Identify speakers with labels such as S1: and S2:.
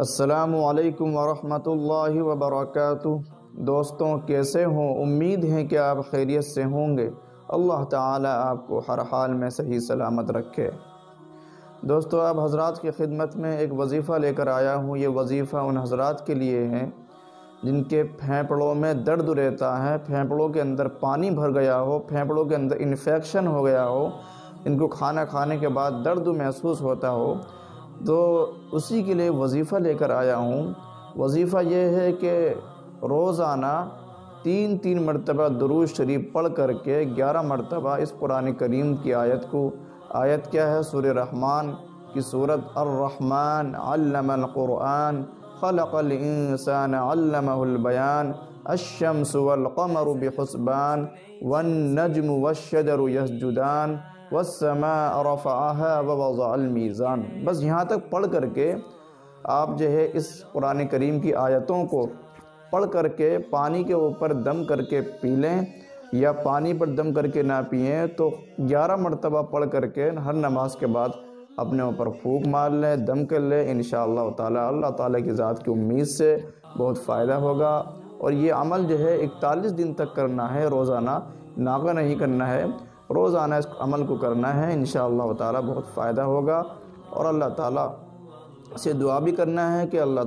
S1: السلام علیکم ورحمۃ اللہ وبرکاتہ۔ دوستوں کیسے ہوں؟ امید ہے کہ آپ خیریت سے ہوں گے۔ اللہ تعالیٰ آپ کو ہر حال میں صحیح سلامت رکھے۔ دوستو آپ حضرات کی خدمت میں ایک وظیفہ لے کر آیا ہوں۔ یہ وظیفہ ان حضرات کے لیے ہے جن کے پھیپھڑوں میں درد رہتا ہے، پھیپھڑوں کے اندر پانی بھر گیا ہو، پھیپھڑوں کے اندر انفیکشن ہو گیا ہو، ان کو کھانا کھانے کے بعد درد محسوس ہوتا ہو، تو اسی کے لیے وظیفہ لے کر آیا ہوں۔ وظیفہ یہ ہے کہ روزانہ 3 مرتبہ درود شریف پڑھ کر کے 11 مرتبہ اس قرآن کریم کی آیت کیا ہے؟ سورہ رحمان کی سورت الرحمن علم القرآن خلق الانسان علمہ البیان الشمس والقمر بحسبان والنجم والشجر یسجدان والسماء رفعها ووضع المیزان۔ بس یہاں تک پڑھ کر کے آپ جو ہے اس قرآن کریم کی آیتوں کو پڑھ کر کے پانی کے اوپر دم کر کے پی لیں، یا پانی پر دم کر کے نہ پئیں تو 11 مرتبہ پڑھ کر کے ہر نماز کے بعد اپنے اوپر پھونک مار لیں، دم کر لیں۔ انشاءاللہ تعالیٰ اللہ تعالیٰ کی ذات کی امید سے بہت فائدہ ہوگا۔ اور یہ عمل جو ہے 41 دن تک کرنا ہے، روزانہ ناغہ نہیں کرنا ہے، روزانہ اس عمل کو کرنا ہے۔ انشاءاللہ تعالیٰ بہت فائدہ ہوگا، اور اللہ تعالیٰ سے دعا بھی کرنا ہے کہ اللہ